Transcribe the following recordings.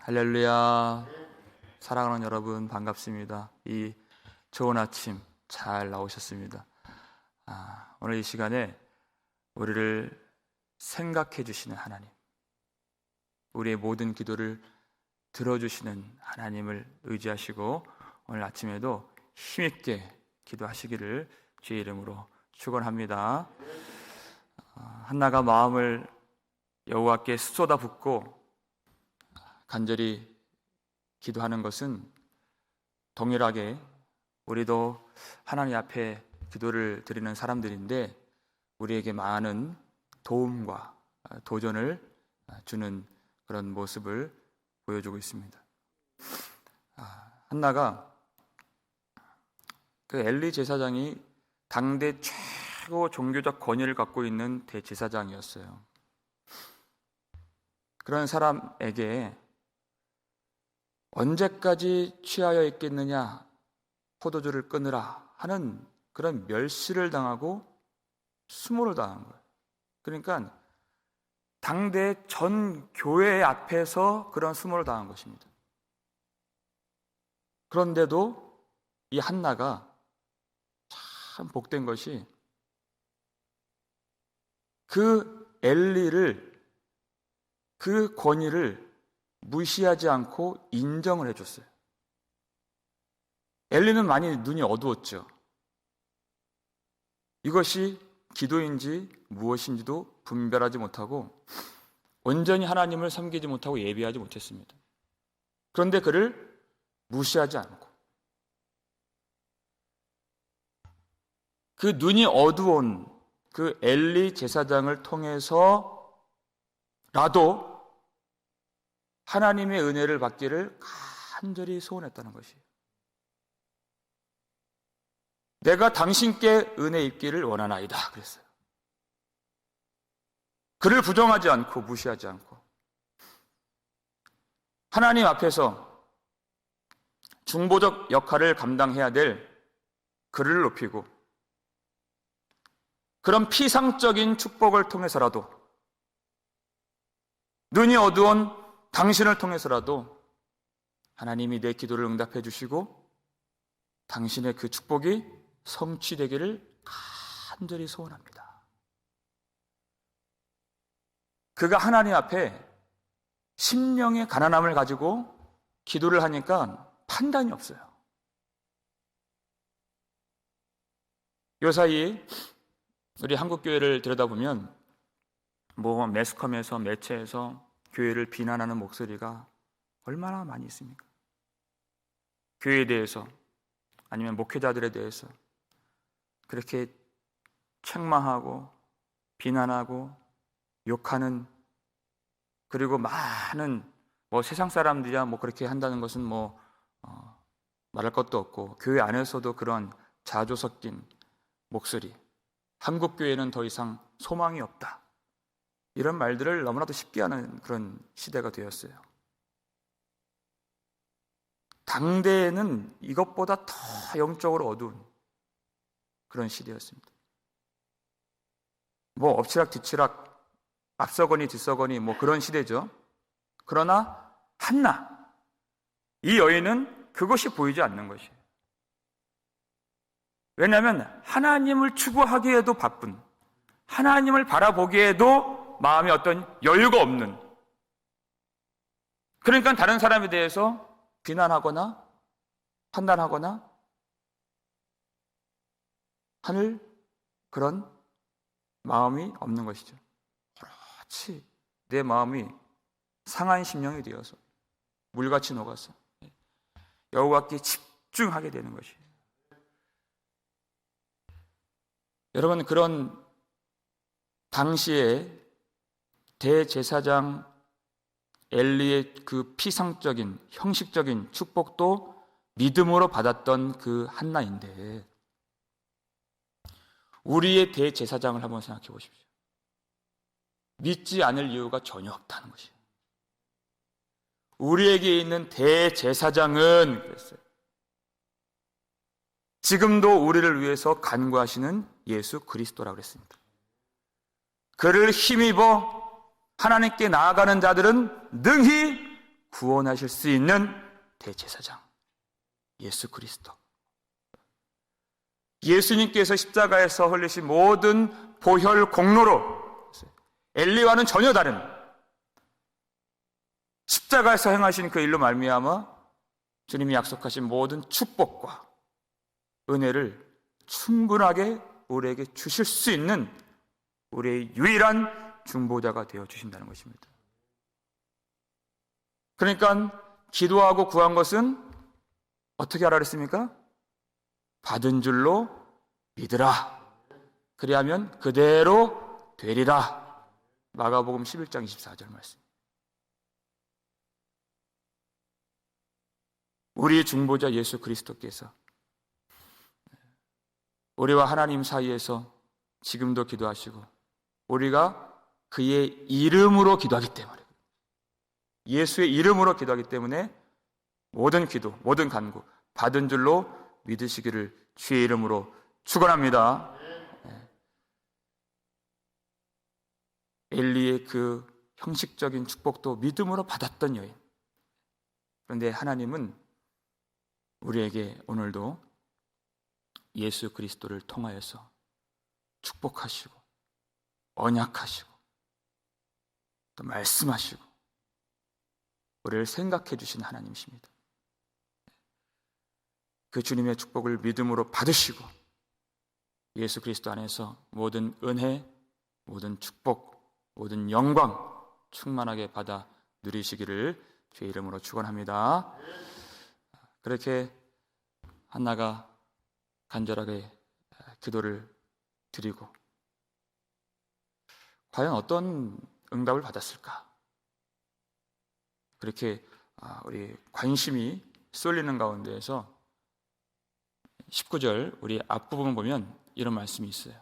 할렐루야. 사랑하는 여러분 반갑습니다. 이 좋은 아침 잘 나오셨습니다. 오늘 이 시간에 우리를 생각해 주시는 하나님, 우리의 모든 기도를 들어주시는 하나님을 의지하시고 오늘 아침에도 힘있게 기도하시기를 주의 이름으로 축원합니다. 한나가 마음을 여호와께 쏟아붓고 간절히 기도하는 것은 동일하게 우리도 하나님 앞에 기도를 드리는 사람들인데 우리에게 많은 도움과 도전을 주는 그런 모습을 보여주고 있습니다. 한나가 그 엘리 제사장이 당대 최고 종교적 권위를 갖고 있는 대제사장이었어요. 그런 사람에게 언제까지 취하여 있겠느냐, 포도주를 끊으라 하는 그런 멸시를 당하고 수모를 당한 거예요. 그러니까 당대 전 교회 앞에서 그런 수모를 당한 것입니다. 그런데도 이 한나가 참 복된 것이 그 엘리를, 그 권위를 무시하지 않고 인정을 해줬어요. 엘리는 많이 눈이 어두웠죠. 이것이 기도인지 무엇인지도 분별하지 못하고 온전히 하나님을 섬기지 못하고 예비하지 못했습니다. 그런데 그를 무시하지 않고 그 눈이 어두운 그 엘리 제사장을 통해서라도 하나님의 은혜를 받기를 간절히 소원했다는 것이에요. 내가 당신께 은혜 입기를 원하나이다 그랬어요. 그를 부정하지 않고 무시하지 않고 하나님 앞에서 중보적 역할을 감당해야 될 그를 높이고 그런 피상적인 축복을 통해서라도 눈이 어두운 당신을 통해서라도 하나님이 내 기도를 응답해 주시고 당신의 그 축복이 성취되기를 간절히 소원합니다. 그가 하나님 앞에 심령의 가난함을 가지고 기도를 하니까 판단이 없어요. 요사이 우리 한국교회를 들여다보면 매스컴에서 매체에서 교회를 비난하는 목소리가 얼마나 많이 있습니까? 교회에 대해서 아니면 목회자들에 대해서 그렇게 책망하고 비난하고 욕하는, 그리고 많은 세상 사람들이야 그렇게 한다는 것은 말할 것도 없고 교회 안에서도 그런 자조 섞인 목소리, 한국 교회는 더 이상 소망이 없다, 이런 말들을 너무나도 쉽게 하는 그런 시대가 되었어요. 당대에는 이것보다 더 영적으로 어두운 그런 시대였습니다. 엎치락 뒤치락, 앞서거니 뒤서거니 그런 시대죠. 그러나 한나, 이 여인은 그것이 보이지 않는 것이에요. 왜냐하면 하나님을 추구하기에도 바쁜, 하나님을 바라보기에도 마음에 어떤 여유가 없는, 그러니까 다른 사람에 대해서 비난하거나 판단하거나 하는 그런 마음이 없는 것이죠. 그렇지, 내 마음이 상한 심령이 되어서 물같이 녹아서 여호와께 집중하게 되는 것이에요. 여러분, 그런 당시에 대제사장 엘리의 그 피상적인 형식적인 축복도 믿음으로 받았던 그 한나인데 우리의 대제사장을 한번 생각해 보십시오. 믿지 않을 이유가 전혀 없다는 것이에요. 우리에게 있는 대제사장은 그랬어요. 지금도 우리를 위해서 간구하시는 예수 그리스도라고 그랬습니다. 그를 힘입어 하나님께 나아가는 자들은 능히 구원하실 수 있는 대제사장 예수 그리스도. 예수님께서 십자가에서 흘리신 모든 보혈 공로로 엘리와는 전혀 다른 십자가에서 행하신 그 일로 말미암아 주님이 약속하신 모든 축복과 은혜를 충분하게 우리에게 주실 수 있는 우리의 유일한 중보자가 되어 주신다는 것입니다. 그러니까 기도하고 구한 것은 어떻게 하라 그랬습니까? 받은 줄로 믿으라. 그리하면 그대로 되리라. 마가복음 11장 24절 말씀. 우리 중보자 예수 그리스도께서 우리와 하나님 사이에서 지금도 기도하시고 우리가 그의 이름으로 기도하기 때문에, 예수의 이름으로 기도하기 때문에 모든 기도, 모든 간구 받은 줄로 믿으시기를 주의 이름으로 축원합니다. 엘리의 그 형식적인 축복도 믿음으로 받았던 여인. 그런데 하나님은 우리에게 오늘도 예수 그리스도를 통하여서 축복하시고 언약하시고 또 말씀하시고 우리를 생각해 주신 하나님이십니다. 그 주님의 축복을 믿음으로 받으시고 예수 그리스도 안에서 모든 은혜, 모든 축복, 모든 영광 충만하게 받아 누리시기를 주의 이름으로 축원합니다. 그렇게 한나가 간절하게 기도를 드리고 과연 어떤 응답을 받았을까? 그렇게 우리 관심이 쏠리는 가운데에서 19절 우리 앞부분 보면 이런 말씀이 있어요.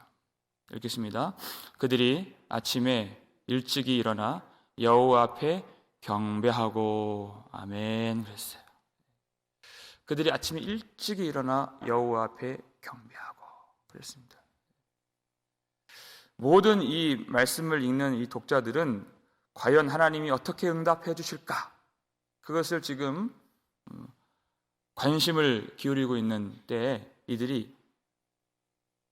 읽겠습니다. 그들이 아침에 일찍이 일어나 여호와 앞에 경배하고 아멘 그랬어요. 그들이 아침에 일찍이 일어나 여호와 앞에 경배하고 그랬습니다. 모든 이 말씀을 읽는 이 독자들은 과연 하나님이 어떻게 응답해 주실까? 그것을 지금 관심을 기울이고 있는 때에 이들이,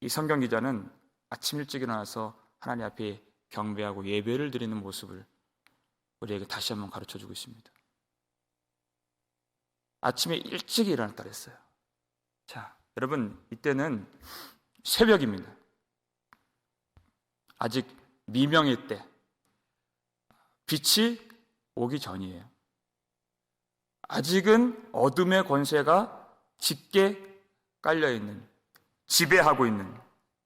이 성경 기자는 아침 일찍 일어나서 하나님 앞에 경배하고 예배를 드리는 모습을 우리에게 다시 한번 가르쳐주고 있습니다. 아침에 일찍 일어났다 그랬어요. 자, 여러분 이때는 새벽입니다. 아직 미명일 때, 빛이 오기 전이에요. 아직은 어둠의 권세가 짙게 깔려있는, 지배하고 있는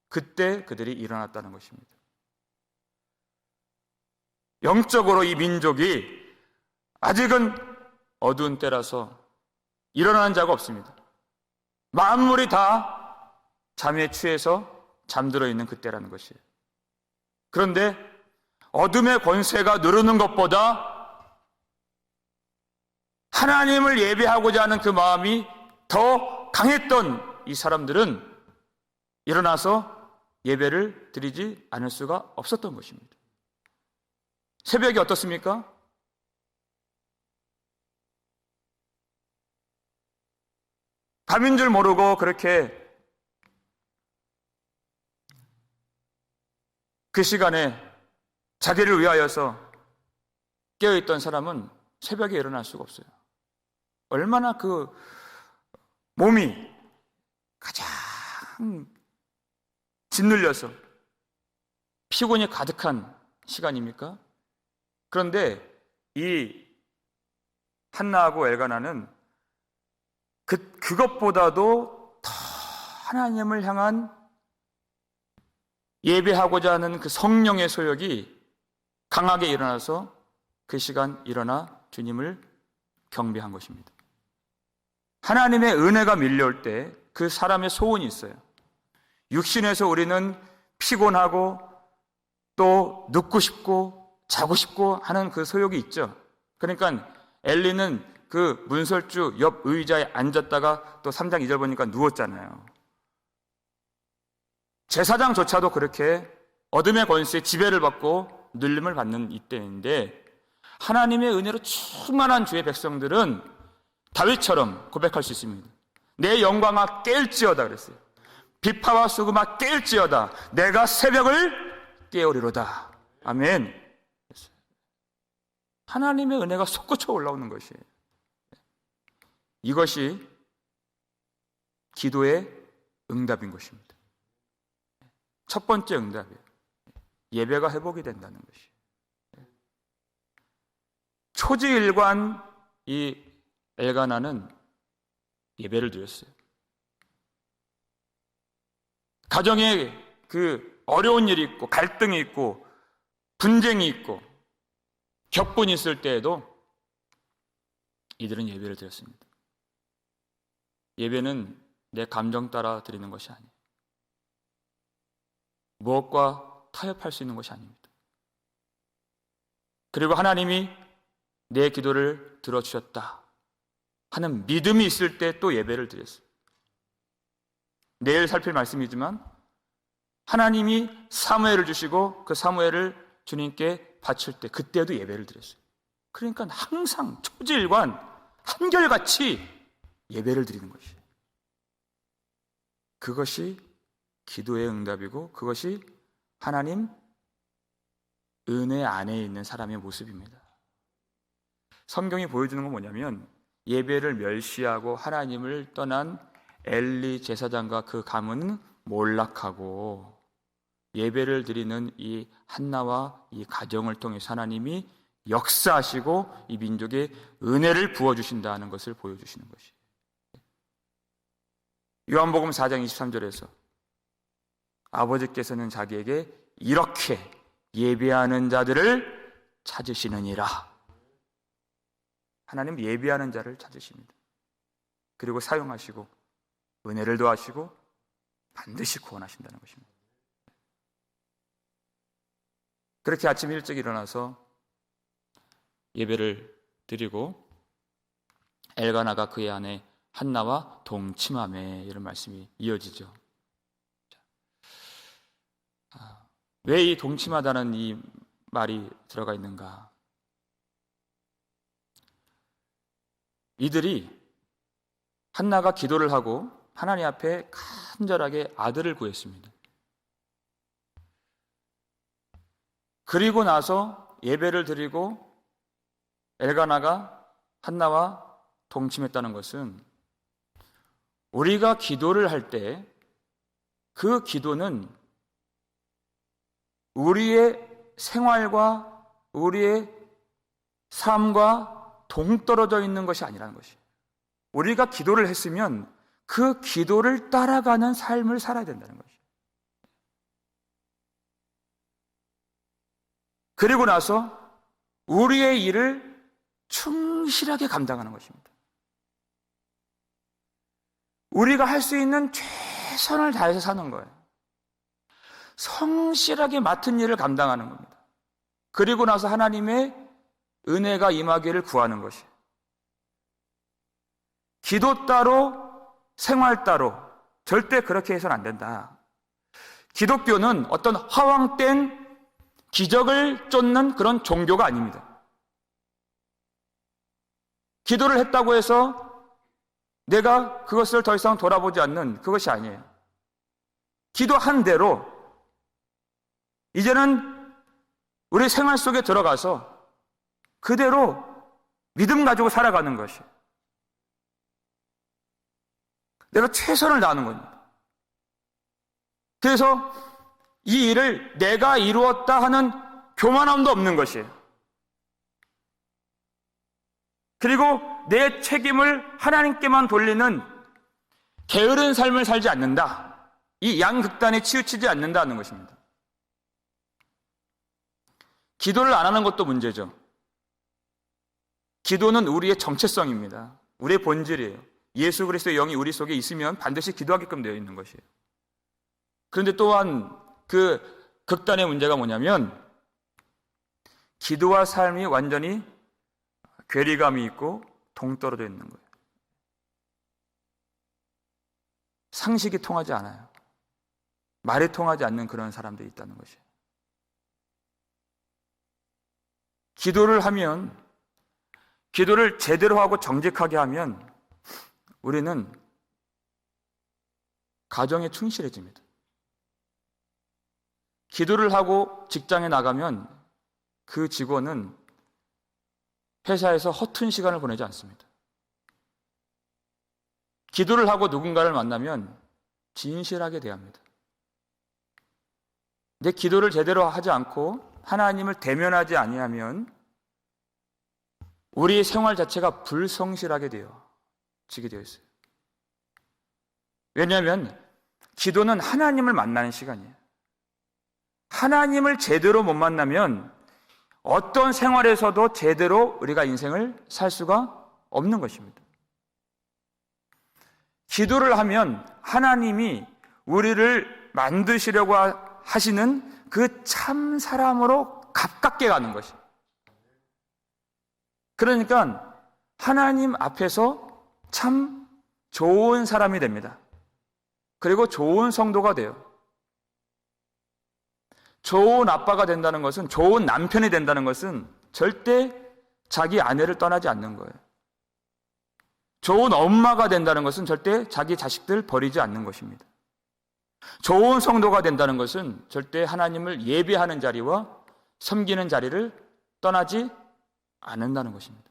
그때 그들이 일어났다는 것입니다. 영적으로 이 민족이 아직은 어두운 때라서 일어나는 자가 없습니다. 만물이 다 잠에 취해서 잠들어 있는 그때라는 것이에요. 그런데 어둠의 권세가 누르는 것보다 하나님을 예배하고자 하는 그 마음이 더 강했던 이 사람들은 일어나서 예배를 드리지 않을 수가 없었던 것입니다. 새벽이 어떻습니까? 밤인 줄 모르고 그렇게 그 시간에 자기를 위하여서 깨어있던 사람은 새벽에 일어날 수가 없어요. 얼마나 그 몸이 가장 짓눌려서 피곤이 가득한 시간입니까? 그런데 이 한나하고 엘가나는 그것보다도 더 하나님을 향한 예배하고자 하는 그 성령의 소욕이 강하게 일어나서 그 시간 일어나 주님을 경배한 것입니다. 하나님의 은혜가 밀려올 때 그 사람의 소원이 있어요. 육신에서 우리는 피곤하고 또 눕고 싶고 자고 싶고 하는 그 소욕이 있죠. 그러니까 엘리는 그 문설주 옆 의자에 앉았다가 또 3장 2절 보니까 누웠잖아요. 제사장조차도 그렇게 어둠의 권세에 지배를 받고 눌림을 받는 이때인데 하나님의 은혜로 충만한 주의 백성들은 다윗처럼 고백할 수 있습니다. 내 영광아 깰지어다 그랬어요. 비파와 수금아 깰지어다. 내가 새벽을 깨우리로다. 아멘. 하나님의 은혜가 솟구쳐 올라오는 것이에요. 이것이 기도의 응답인 것입니다. 첫 번째 응답이에요. 예배가 회복이 된다는 것이. 초지일관 이 엘가나는 예배를 드렸어요. 가정에 그 어려운 일이 있고 갈등이 있고 분쟁이 있고 격분이 있을 때에도 이들은 예배를 드렸습니다. 예배는 내 감정 따라 드리는 것이 아니에요. 무엇과 타협할 수 있는 것이 아닙니다. 그리고 하나님이 내 기도를 들어주셨다 하는 믿음이 있을 때 또 예배를 드렸어요. 내일 살필 말씀이지만 하나님이 사무엘을 주시고 그 사무엘을 주님께 바칠 때 그때도 예배를 드렸어요. 그러니까 항상 초지일관 한결같이 예배를 드리는 것이에요. 그것이 기도의 응답이고 그것이 하나님 은혜 안에 있는 사람의 모습입니다. 성경이 보여주는 건 뭐냐면 예배를 멸시하고 하나님을 떠난 엘리 제사장과 그 가문은 몰락하고 예배를 드리는 이 한나와 이 가정을 통해서 하나님이 역사하시고 이 민족에 은혜를 부어주신다는 것을 보여주시는 것이에요. 요한복음 4장 23절에서 아버지께서는 자기에게 이렇게 예배하는 자들을 찾으시느니라. 하나님 예배하는 자를 찾으십니다. 그리고 사용하시고 은혜를 더하시고 반드시 구원하신다는 것입니다. 그렇게 아침 일찍 일어나서 예배를 드리고 엘가나가 그의 아내 한나와 동침하매 이런 말씀이 이어지죠. 왜 이 동침하다는 이 말이 들어가 있는가? 이들이 한나가 기도를 하고 하나님 앞에 간절하게 아들을 구했습니다. 그리고 나서 예배를 드리고 엘가나가 한나와 동침했다는 것은 우리가 기도를 할 때 그 기도는 우리의 생활과 우리의 삶과 동떨어져 있는 것이 아니라는 것이에요. 우리가 기도를 했으면 그 기도를 따라가는 삶을 살아야 된다는 것이에요. 그리고 나서 우리의 일을 충실하게 감당하는 것입니다. 우리가 할 수 있는 최선을 다해서 사는 거예요. 성실하게 맡은 일을 감당하는 겁니다. 그리고 나서 하나님의 은혜가 임하기를 구하는 것이에요. 기도 따로 생활 따로 절대 그렇게 해서는 안 된다. 기독교는 어떤 허황된 기적을 쫓는 그런 종교가 아닙니다. 기도를 했다고 해서 내가 그것을 더 이상 돌아보지 않는 그것이 아니에요. 기도한 대로 이제는 우리 생활 속에 들어가서 그대로 믿음 가지고 살아가는 것이 내가 최선을 다하는 겁니다. 그래서 이 일을 내가 이루었다 하는 교만함도 없는 것이에요. 그리고 내 책임을 하나님께만 돌리는 게으른 삶을 살지 않는다. 이 양극단에 치우치지 않는다는 것입니다. 기도를 안 하는 것도 문제죠. 기도는 우리의 정체성입니다. 우리의 본질이에요. 예수 그리스도의 영이 우리 속에 있으면 반드시 기도하게끔 되어 있는 것이에요. 그런데 또한 그 극단의 문제가 뭐냐면 기도와 삶이 완전히 괴리감이 있고 동떨어져 있는 거예요. 상식이 통하지 않아요. 말이 통하지 않는 그런 사람들이 있다는 것이에요. 기도를 하면, 기도를 제대로 하고 정직하게 하면 우리는 가정에 충실해집니다. 기도를 하고 직장에 나가면 그 직원은 회사에서 허튼 시간을 보내지 않습니다. 기도를 하고 누군가를 만나면 진실하게 대합니다. 내 기도를 제대로 하지 않고 하나님을 대면하지 아니하면 우리의 생활 자체가 불성실하게 되어지게 되어 있어요. 왜냐하면 기도는 하나님을 만나는 시간이에요. 하나님을 제대로 못 만나면 어떤 생활에서도 제대로 우리가 인생을 살 수가 없는 것입니다. 기도를 하면 하나님이 우리를 만드시려고 하시는 그 참 사람으로 가깝게 가는 것이에요. 그러니까 하나님 앞에서 참 좋은 사람이 됩니다. 그리고 좋은 성도가 돼요. 좋은 아빠가 된다는 것은, 좋은 남편이 된다는 것은 절대 자기 아내를 떠나지 않는 거예요. 좋은 엄마가 된다는 것은 절대 자기 자식들 버리지 않는 것입니다. 좋은 성도가 된다는 것은 절대 하나님을 예배하는 자리와 섬기는 자리를 떠나지 않는다는 것입니다.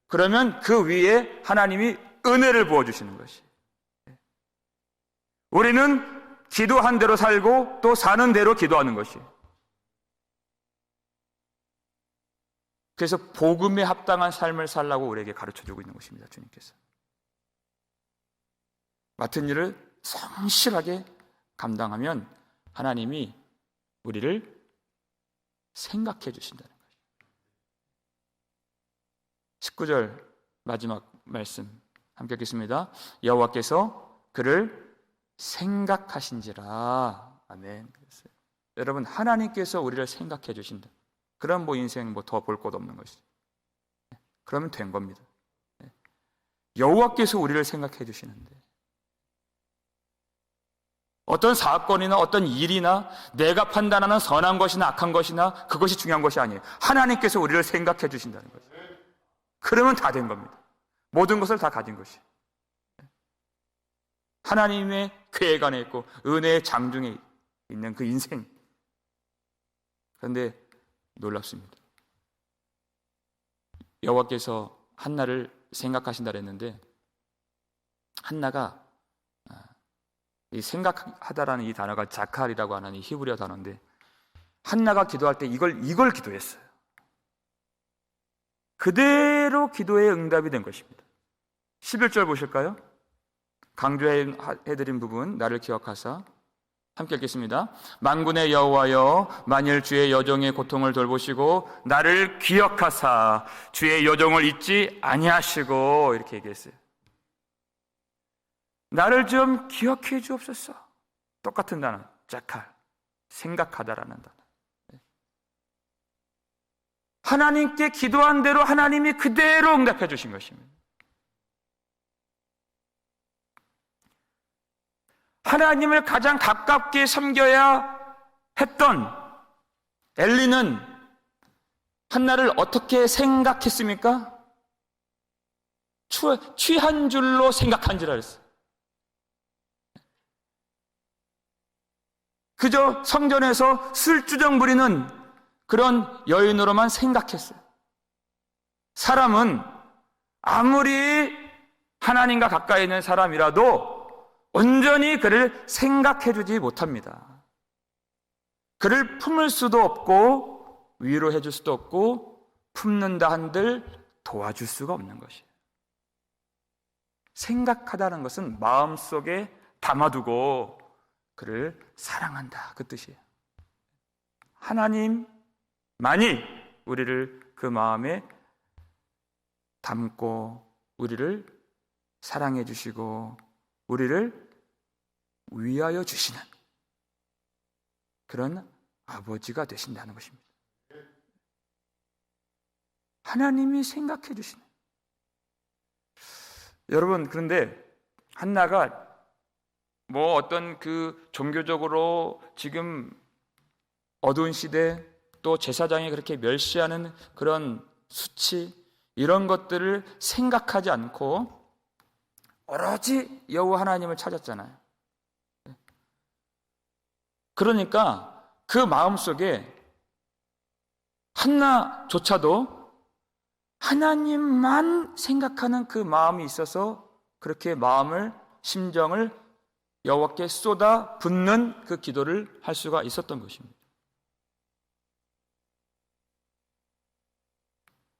그러면 그 위에 하나님이 은혜를 부어주시는 것이에요. 우리는 기도한 대로 살고 또 사는 대로 기도하는 것이에요. 그래서 복음에 합당한 삶을 살라고 우리에게 가르쳐주고 있는 것입니다. 주님께서 맡은 일을 성실하게 감당하면 하나님이 우리를 생각해 주신다는 것이에요. 19절 마지막 말씀 함께 읽겠습니다. 여호와께서 그를 생각하신지라. 아멘. 여러분, 하나님께서 우리를 생각해 주신다. 그럼 인생 더 볼 것 없는 것이죠. 그러면 된 겁니다. 여호와께서 우리를 생각해 주시는데 어떤 사건이나 어떤 일이나 내가 판단하는 선한 것이나 악한 것이나 그것이 중요한 것이 아니에요. 하나님께서 우리를 생각해 주신다는 거죠. 그러면 다 된 겁니다. 모든 것을 다 가진 것이. 하나님의 계획 안에 있고 은혜의 장중에 있는 그 인생. 그런데 놀랍습니다. 여호와께서 한나를 생각하신다 그랬는데 한나가 이 생각하다라는 이 단어가 자칼이라고 하는 이 히브리어 단어인데 한나가 기도할 때 이걸 기도했어요. 그대로 기도의 응답이 된 것입니다. 11절 보실까요? 강조해드린 부분, 나를 기억하사. 함께 읽겠습니다. 만군의 여호와여, 만일 주의 여종의 고통을 돌보시고 나를 기억하사 주의 여종을 잊지 아니하시고, 이렇게 얘기했어요. 나를 좀 기억해 주옵소서. 똑같은 단어, 자칼, 생각하다라는 단어. 하나님께 기도한 대로 하나님이 그대로 응답해 주신 것입니다. 하나님을 가장 가깝게 섬겨야 했던 엘리는 한나를 어떻게 생각했습니까? 취한 줄로 생각한 줄 알았어요. 그저 성전에서 술주정 부리는 그런 여인으로만 생각했어요. 사람은 아무리 하나님과 가까이 있는 사람이라도 온전히 그를 생각해주지 못합니다. 그를 품을 수도 없고 위로해 줄 수도 없고 품는다 한들 도와줄 수가 없는 것이에요. 생각하다는 것은 마음속에 담아두고 그를 사랑한다, 그 뜻이에요. 하나님만이 우리를 그 마음에 담고 우리를 사랑해 주시고 우리를 위하여 주시는 그런 아버지가 되신다는 것입니다. 하나님이 생각해 주시는. 여러분, 그런데 한나가 어떤 그 종교적으로 지금 어두운 시대, 또 제사장이 그렇게 멸시하는 그런 수치, 이런 것들을 생각하지 않고 오로지 여호와 하나님을 찾았잖아요. 그러니까 그 마음속에 한나조차도 하나님만 생각하는 그 마음이 있어서 그렇게 마음을, 심정을 여호와께 쏟아 붓는 그 기도를 할 수가 있었던 것입니다.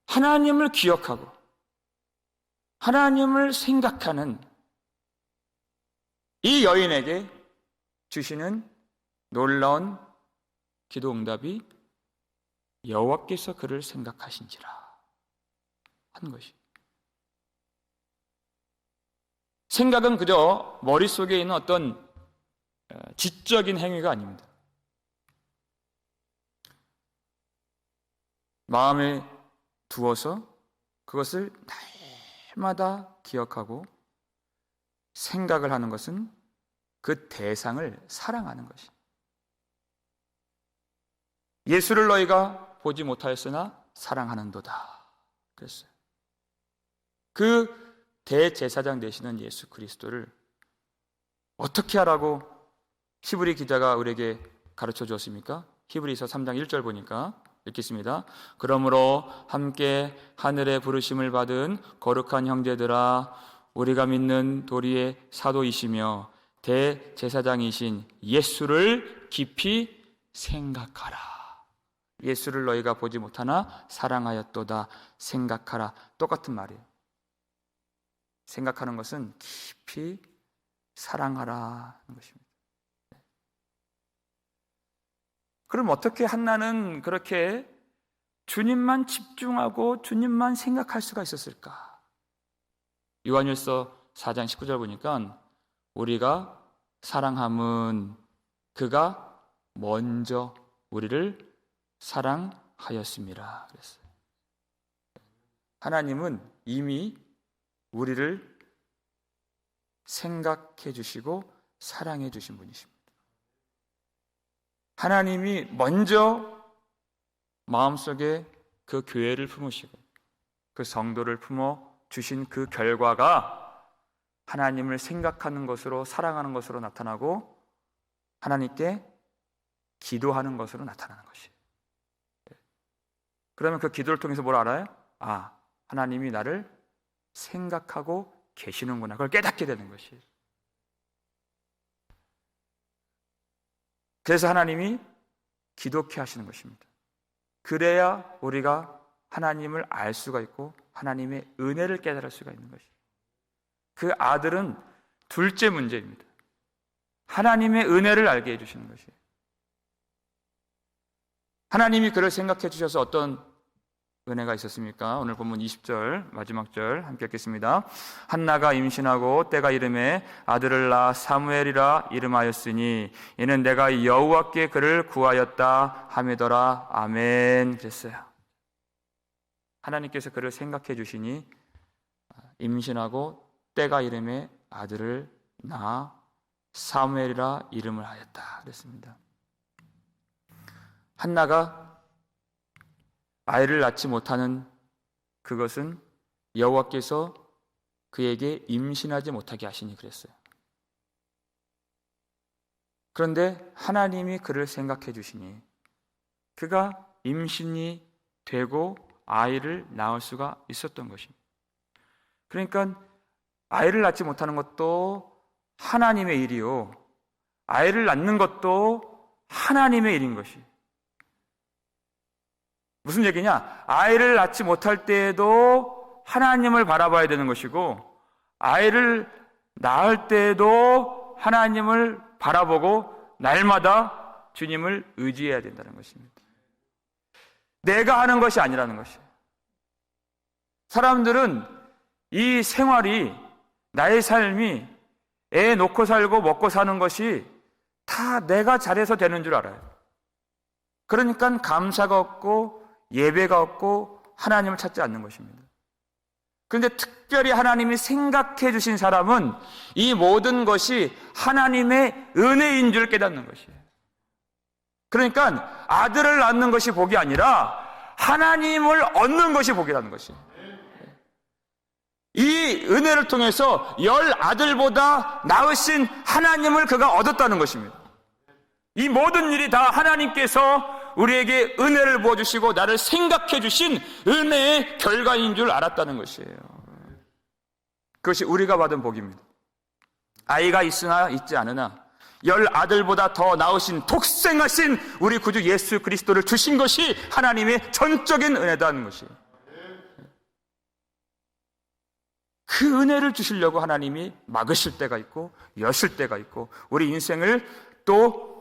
하나님을 기억하고 하나님을 생각하는 이 여인에게 주시는 놀라운 기도 응답이 여호와께서 그를 생각하신지라 한 것이. 생각은 그저 머릿속에 있는 어떤 지적인 행위가 아닙니다. 마음에 두어서 그것을 날마다 기억하고 생각을 하는 것은 그 대상을 사랑하는 것이. 예수를 너희가 보지 못하였으나 사랑하는도다 그랬어요. 그 대제사장 되시는 예수 그리스도를 어떻게 하라고 히브리 기자가 우리에게 가르쳐 주었습니까? 히브리서 3장 1절 보니까 읽겠습니다. 그러므로 함께 하늘의 부르심을 받은 거룩한 형제들아, 우리가 믿는 도리의 사도이시며 대제사장이신 예수를 깊이 생각하라. 예수를 너희가 보지 못하나 사랑하였도다. 생각하라. 똑같은 말이에요. 생각하는 것은 깊이 사랑하라 하는 것입니다. 그럼 어떻게 한나는 그렇게 주님만 집중하고 주님만 생각할 수가 있었을까? 요한일서 4장 19절 보니까 우리가 사랑함은 그가 먼저 우리를 사랑하였습니다 그랬어요. 하나님은 이미 우리를 생각해 주시고 사랑해 주신 분이십니다. 하나님이 먼저 마음속에 그 교회를 품으시고 그 성도를 품어 주신 그 결과가 하나님을 생각하는 것으로, 사랑하는 것으로 나타나고 하나님께 기도하는 것으로 나타나는 것이에요. 그러면 그 기도를 통해서 뭘 알아요? 아, 하나님이 나를 생각하고 계시는구나. 그걸 깨닫게 되는 것이에요. 그래서 하나님이 기독케 하시는 것입니다. 그래야 우리가 하나님을 알 수가 있고 하나님의 은혜를 깨달을 수가 있는 것이에요. 그 아들은 둘째 문제입니다. 하나님의 은혜를 알게 해주시는 것이에요. 하나님이 그를 생각해 주셔서 어떤 은혜가 있었습니까? 오늘 본문 20절 마지막 절 함께 읽겠습니다. 한나가 임신하고 때가 이름에 아들을 낳아 사무엘이라 이름하였으니 이는 내가 여호와께 그를 구하였다 하매더라. 아멘. 그랬어요. 하나님께서 그를 생각해 주시니 임신하고 때가 이름에 아들을 낳아 사무엘이라 이름을 하였다 그랬습니다. 한나가 아이를 낳지 못하는 그것은 여호와께서 그에게 임신하지 못하게 하시니 그랬어요. 그런데 하나님이 그를 생각해 주시니 그가 임신이 되고 아이를 낳을 수가 있었던 것입니다. 그러니까 아이를 낳지 못하는 것도 하나님의 일이요, 아이를 낳는 것도 하나님의 일인 것이. 무슨 얘기냐? 아이를 낳지 못할 때에도 하나님을 바라봐야 되는 것이고 아이를 낳을 때에도 하나님을 바라보고 날마다 주님을 의지해야 된다는 것입니다. 내가 하는 것이 아니라는 것이에요. 사람들은 이 생활이, 나의 삶이 애 놓고 살고 먹고 사는 것이 다 내가 잘해서 되는 줄 알아요. 그러니까 감사가 없고 예배가 없고 하나님을 찾지 않는 것입니다. 그런데 특별히 하나님이 생각해 주신 사람은 이 모든 것이 하나님의 은혜인 줄 깨닫는 것이에요. 그러니까 아들을 낳는 것이 복이 아니라 하나님을 얻는 것이 복이라는 것이에요. 이 은혜를 통해서 10아들보다 나으신 하나님을 그가 얻었다는 것입니다. 이 모든 일이 다 하나님께서 우리에게 은혜를 부어주시고 나를 생각해 주신 은혜의 결과인 줄 알았다는 것이에요. 그것이 우리가 받은 복입니다. 아이가 있으나 있지 않으나 10아들보다 더 나으신 독생하신 우리 구주 예수 그리스도를 주신 것이 하나님의 전적인 은혜다는 것이에요. 그 은혜를 주시려고 하나님이 막으실 때가 있고 여실 때가 있고 우리 인생을 또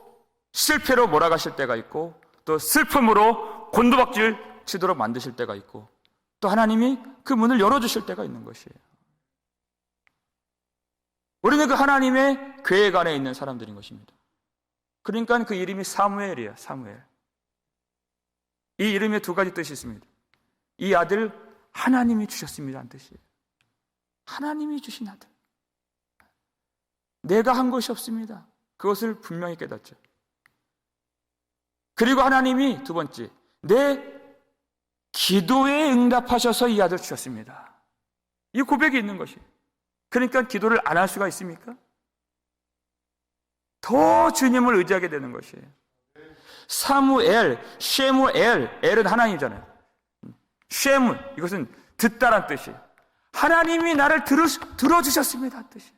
실패로 몰아가실 때가 있고 또 슬픔으로 곤두박질 치도록 만드실 때가 있고 또 하나님이 그 문을 열어주실 때가 있는 것이에요. 우리는 그 하나님의 계획 안에 있는 사람들인 것입니다. 그러니까 그 이름이 사무엘이에요. 사무엘. 이 이름에 두 가지 뜻이 있습니다. 이 아들 하나님이 주셨습니다 하는 뜻이에요. 하나님이 주신 아들. 내가 한 것이 없습니다. 그것을 분명히 깨닫죠. 그리고 하나님이 두 번째, 내 기도에 응답하셔서 이 아들 주셨습니다. 이 고백이 있는 것이에요. 그러니까 기도를 안 할 수가 있습니까? 더 주님을 의지하게 되는 것이에요. 사무엘, 쉐무엘, 엘은 하나님이잖아요. 쉐무, 이것은 듣다란 뜻이에요. 하나님이 나를 들어주셨습니다 뜻이에요.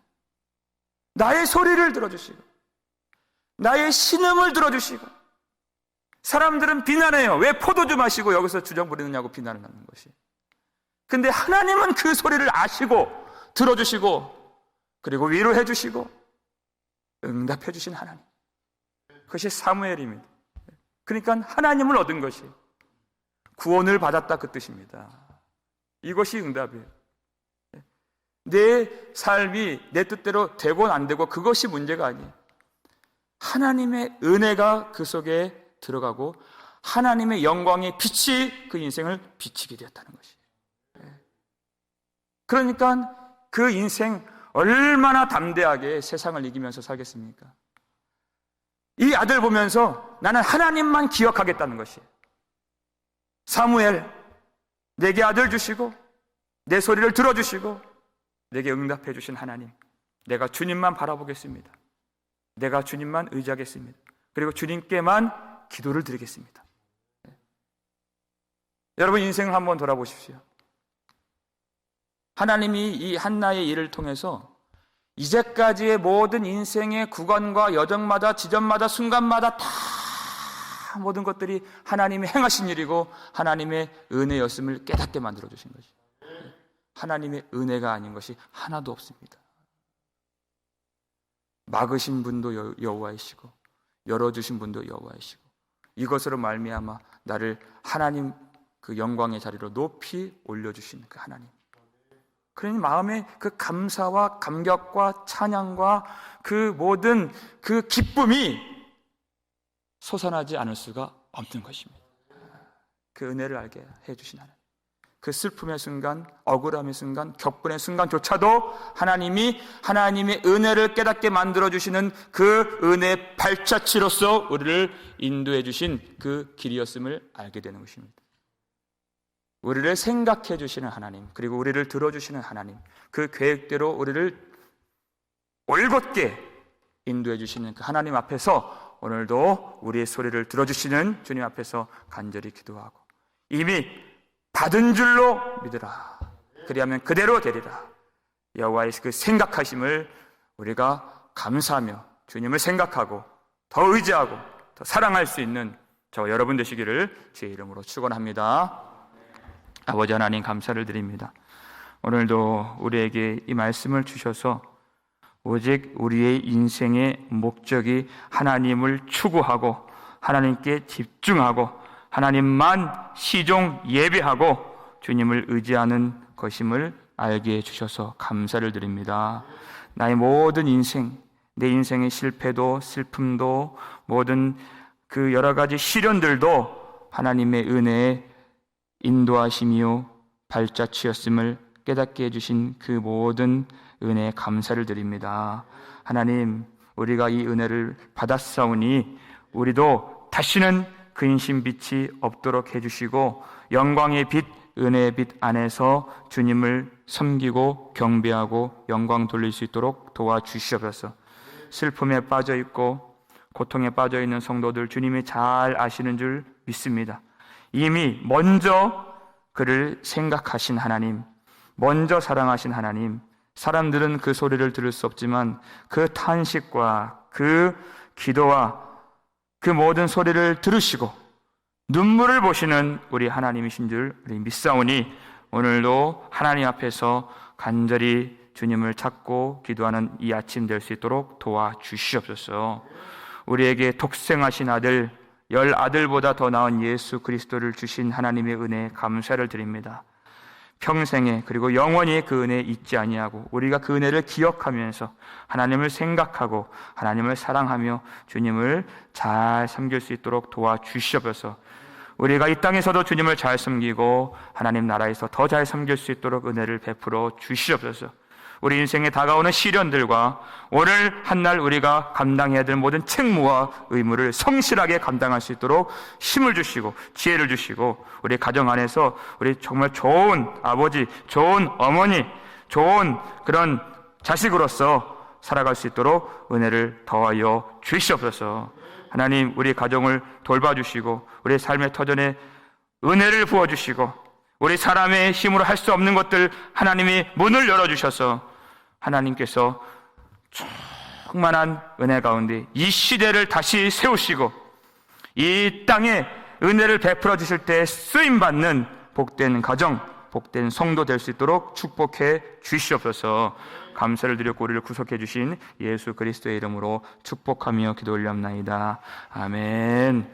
나의 소리를 들어주시고 나의 신음을 들어주시고. 사람들은 비난해요. 왜 포도주 마시고 여기서 주정 부리느냐고 비난을 하는 것이. 근데 하나님은 그 소리를 아시고 들어주시고 그리고 위로해 주시고 응답해 주신 하나님. 그것이 사무엘입니다. 그러니까 하나님을 얻은 것이 구원을 받았다 그 뜻입니다. 이것이 응답이에요. 내 삶이 내 뜻대로 되고 안 되고 그것이 문제가 아니에요. 하나님의 은혜가 그 속에 들어가고 하나님의 영광의 빛이 그 인생을 비치게 되었다는 것이에요. 그러니까 그 인생 얼마나 담대하게 세상을 이기면서 살겠습니까? 이 아들 보면서 나는 하나님만 기억하겠다는 것이에요. 사무엘, 내게 아들 주시고 내 소리를 들어주시고 내게 응답해 주신 하나님, 내가 주님만 바라보겠습니다. 내가 주님만 의지하겠습니다. 그리고 주님께만 기도를 드리겠습니다. 여러분 인생을 한번 돌아보십시오. 하나님이 이 한나의 일을 통해서 이제까지의 모든 인생의 구간과 여정마다 지점마다 순간마다 다 모든 것들이 하나님이 행하신 일이고 하나님의 은혜였음을 깨닫게 만들어주신 것이죠. 하나님의 은혜가 아닌 것이 하나도 없습니다. 막으신 분도 여호와이시고 열어주신 분도 여호와이시고 이것으로 말미암아 나를 하나님 그 영광의 자리로 높이 올려주신 그 하나님. 그러니 마음에 그 감사와 감격과 찬양과 그 모든 그 기쁨이 솟아나지 않을 수가 없는 것입니다. 그 은혜를 알게 해주신 하나님. 그 슬픔의 순간, 억울함의 순간, 격분의 순간조차도 하나님이 하나님의 은혜를 깨닫게 만들어주시는 그 은혜의 발자취로서 우리를 인도해 주신 그 길이었음을 알게 되는 것입니다. 우리를 생각해 주시는 하나님, 그리고 우리를 들어주시는 하나님, 그 계획대로 우리를 올곧게 인도해 주시는 그 하나님 앞에서 오늘도 우리의 소리를 들어주시는 주님 앞에서 간절히 기도하고 이미 받은 줄로 믿으라. 그리하면 그대로 되리라. 여호와의 그 생각하심을 우리가 감사하며 주님을 생각하고 더 의지하고 더 사랑할 수 있는 저 여러분 되시기를 주의 이름으로 축원합니다. 아버지 하나님 감사를 드립니다. 오늘도 우리에게 이 말씀을 주셔서 오직 우리의 인생의 목적이 하나님을 추구하고 하나님께 집중하고 하나님만 시종 예배하고 주님을 의지하는 것임을 알게 해주셔서 감사를 드립니다. 나의 모든 인생, 내 인생의 실패도 슬픔도 모든 그 여러 가지 시련들도 하나님의 은혜에 인도하심이요 발자취였음을 깨닫게 해주신 그 모든 은혜에 감사를 드립니다. 하나님, 우리가 이 은혜를 받았사오니 우리도 다시는 근심 빛이 없도록 해주시고 영광의 빛, 은혜의 빛 안에서 주님을 섬기고 경배하고 영광 돌릴 수 있도록 도와주시옵소서. 슬픔에 빠져있고 고통에 빠져있는 성도들 주님이 잘 아시는 줄 믿습니다. 이미 먼저 그를 생각하신 하나님, 먼저 사랑하신 하나님, 사람들은 그 소리를 들을 수 없지만 그 탄식과 그 기도와 그 모든 소리를 들으시고 눈물을 보시는 우리 하나님이신 줄 우리 믿사오니 오늘도 하나님 앞에서 간절히 주님을 찾고 기도하는 이 아침 될 수 있도록 도와주시옵소서. 우리에게 독생하신 아들, 10아들보다 더 나은 예수 그리스도를 주신 하나님의 은혜에 감사를 드립니다. 평생에 그리고 영원히 그 은혜 잊지 아니하고 우리가 그 은혜를 기억하면서 하나님을 생각하고 하나님을 사랑하며 주님을 잘 섬길 수 있도록 도와주시옵소서. 우리가 이 땅에서도 주님을 잘 섬기고 하나님 나라에서 더 잘 섬길 수 있도록 은혜를 베풀어 주시옵소서. 우리 인생에 다가오는 시련들과 오늘 한날 우리가 감당해야 될 모든 책무와 의무를 성실하게 감당할 수 있도록 힘을 주시고 지혜를 주시고 우리 가정 안에서 우리 정말 좋은 아버지, 좋은 어머니, 좋은 그런 자식으로서 살아갈 수 있도록 은혜를 더하여 주시옵소서. 하나님, 우리 가정을 돌봐주시고 우리 삶의 터전에 은혜를 부어주시고 우리 사람의 힘으로 할 수 없는 것들 하나님이 문을 열어주셔서 하나님께서 충만한 은혜 가운데 이 시대를 다시 세우시고 이 땅에 은혜를 베풀어 주실 때 쓰임받는 복된 가정, 복된 성도 될 수 있도록 축복해 주시옵소서. 감사를 드렸고 우리를 구속해 주신 예수 그리스도의 이름으로 축복하며 기도 올렸나이다. 아멘.